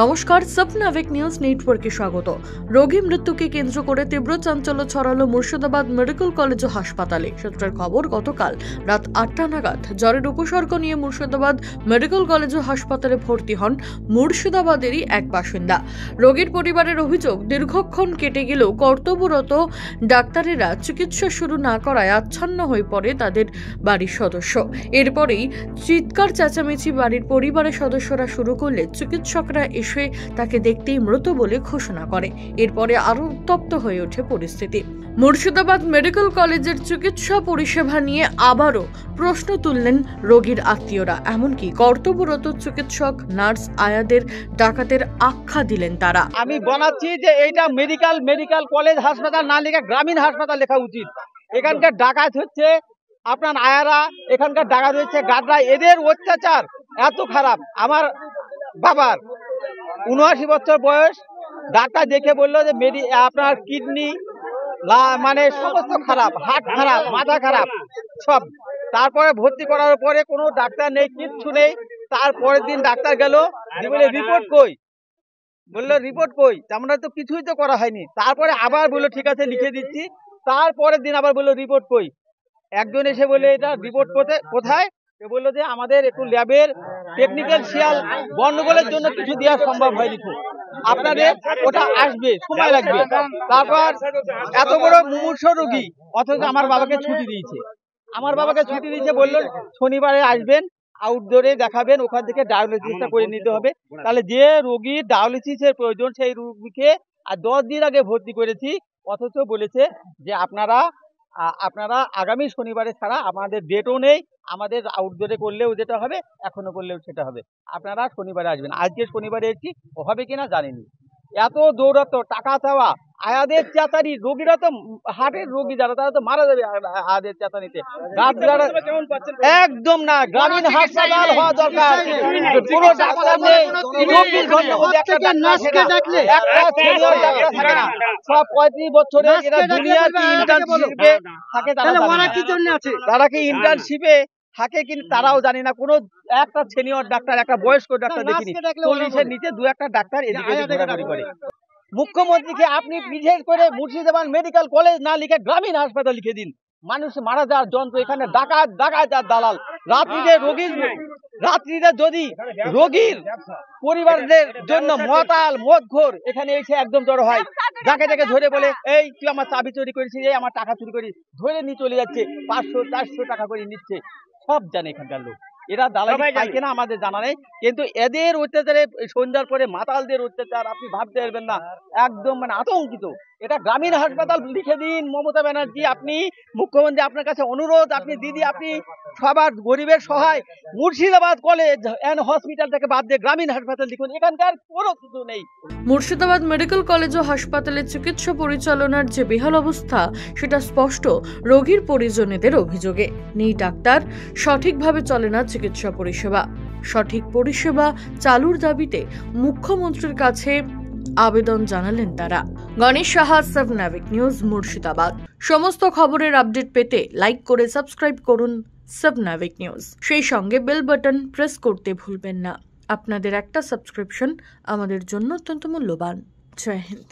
নমস্কার, স্বপ্নাভিক নিউজ নেটওয়ার্কে স্বাগত। রোগী মৃত্যুকে কেন্দ্র করে তীব্র চাঞ্চল্য ছড়ালো মুর্শিদাবাদ মেডিকেল কলেজ ও হাসপাতালে। সূত্রের খবর, গতকাল রাত 8টা নাগাদ জ্বরের উপসর্গ নিয়ে মুর্শিদাবাদ মেডিকেল কলেজ ও হাসপাতালে ভর্তি হন মুর্শিদাবাদেরই এক বাসিন্দা। রোগীর পরিবারের অভিযোগ, দীর্ঘক্ষণ কেটে গেলেও কর্তব্যরত ডাক্তারেরা চিকিৎসা শুরু না করায় আচ্ছন্ন হয়ে পড়ে তাদের বাড়ির সদস্য। এরপরেই চিৎকার চেঁচামেচি বাড়ির পরিবারের সদস্যরা শুরু করলে চিকিৎসকরা এসে তাকে দেখতেই মৃত বলে ঘোষণা করে। এরপরে আরো উত্তপ্ত হয়ে ওঠে পরিস্থিতি। মুর্শিদাবাদ মেডিকেল কলেজের চিকিৎসা পরিষেবা নিয়ে আবারও প্রশ্ন তুললেন রোগীর আত্মীয়রা। এমনকি কর্তব্যরত চিকিৎসক, নার্স, আয়াদের ডাকাতের আখ্যা দিলেন তারা। আমি বলাচ্ছি যে এইটা মেডিকেল কলেজ হাসপাতাল না লেখা গ্রামীণ হাসপাতাল লেখা উচিত। এখানকার ডাকাত হচ্ছে আপনার আয়ারা, এখানকার ডাকাত হচ্ছে গাডরা। এদের অত্যাচার এত খারাপ। আমার বাবার ৭৯ বছর বয়স, ডাক্তার দেখে বললো যে আপনার কিডনি মানে সমস্ত খারাপ, হার্ট খারাপ, মাথা খারাপ সব। তারপরে ভর্তি করার পরে কোনো ডাক্তার নেই, কিচ্ছু নেই। তারপরের দিন ডাক্তার গেল, বলে রিপোর্ট কই, বললো রিপোর্ট কই, আমরা তো কিছুই তো করা হয়নি। তারপরে আবার বললো ঠিক আছে লিখে দিচ্ছি। তারপরের দিন আবার বললো রিপোর্ট কই। একজন এসে বলে এটা রিপোর্ট কোথায়, বললো যে আমাদের একটু ল্যাবের টেকনিক্যাল গন্ডগোলের জন্য কিছু দেওয়া সম্ভব হয়নি, আপনাদের ওটা আসবে, সময় লাগবে। তারপর এত বড় মুমূর্ষু রোগী, অথচ আমার বাবাকে ছুটি দিয়েছে, বললো শনিবারে আসবেন, আউটডোরে দেখাবেন, ওখান থেকে ডায়ালিসিসটা করে নিতে হবে। তাহলে যে রোগীর ডায়ালিসিসের প্রয়োজন সেই রোগীকে আর 10 দিন আগে ভর্তি করেছি, অথচ বলেছে যে আপনারা আগামী শনিবারে ছাড়া আমাদের ডেটও নেই, আমাদের আউটডোরে করলেও যেটা হবে, এখনো করলেও সেটা হবে, আপনারা শনিবারে আসবেন। আজকে শনিবারে এসেছি, হবে কিনা জানিনি। এত দৌড়াতো, টাকা চাওয়া, আয়াদের চেঁচানি। রোগীরা তো হার্টের রোগী যারা, তারা তো মারা যাবে আয়াদের চেঁচানিতে। একদম না, গ্রামীণ হাসপাতাল হওয়া দরকার। পুরো ডাক্তার নেই, 24 ঘন্টার মধ্যে একটা ডাক্তার থাকে না। সব 35 বছরের এরা দুনিয়াতে ইন্টার্নশিপে থাকে, তারা কি ইন্টার্নশিপে থাকে কিন্তু তারাও জানি না। কোনো একটা সিনিয়র ডাক্তার, একটা বয়স্ক ডাক্তার দেখিনি। 40-এর নিচে 2-একটা ডাক্তার এদিকে ঘোরাঘুরি করে। মুখ্যমন্ত্রীকে আপনি বিশেষ করে মুর্শিদাবাদ মেডিকেল কলেজ না লিখে গ্রামীণ হাসপাতাল লিখে দিন। মানুষ মারা যাওয়ার যন্ত্র, এখানে ডাকাত আর দালাল। রাত্রিতে যদি রোগীর পরিবারদের জন্য মতাল মদঘোর এখানে এসে একদম জড়ো হয়, যাকে ধরে বলে এই তুই আমার চাবি চুরি করেছিস, এই আমার টাকা চুরি করিস, ধরে নিয়ে চলে যাচ্ছে, 500-400 টাকা করে নিচ্ছে। সব জানে এখানকার লোক। এরা দালালি খায় কিনা আমাদের জানা নেই, কিন্তু এদের অত্যাচারে সন্ধ্যার পরে মাতালদের অত্যাচার আপনি ভাবতে পারবেন না। একদম মানে আতঙ্কিত। এটা গ্রামীণ হাসপাতাল লিখে দিন মমতা ব্যানার্জি। আপনি মুখ্যমন্ত্রী, আপনার কাছে অনুরোধ, আপনি দিদি, আপনি সবার গরিবের সহায়, মুর্শিদাবাদ কলেজ অ্যান্ড হসপিটালটাকে বাদ দিয়ে গ্রামীণ হাসপাতাল লিখুন। এখানকার কোনো কিছু নেই। মুর্শিদাবাদ মেডিকেল কলেজ ও হাসপাতালে চিকিৎসা পরিচালনার যে বেহাল অবস্থা, সেটা স্পষ্ট রোগীর পরিজনেদের অভিযোগে। নেই ডাক্তার, সঠিকভাবে চলে না চিকিৎসা পরিষেবা। সঠিক পরিষেবা চালুর দাবিতে মুখ্যমন্ত্রীর কাছে আবেদন জানালেন তারা। গণেশ সাহা, স্বপ্নাভিক নিউজ, মুর্শিদাবাদ। সমস্ত খবরের আপডেট পেতে লাইক করে সাবস্ক্রাইব করুন স্বপ্নাভিক নিউজ। সেই সঙ্গে বেল বাটন প্রেস করতে ভুলবেন না। আপনাদের একটা সাবস্ক্রিপশন আমাদের জন্য অত্যন্ত মূল্যবান। জয় হিন্দ।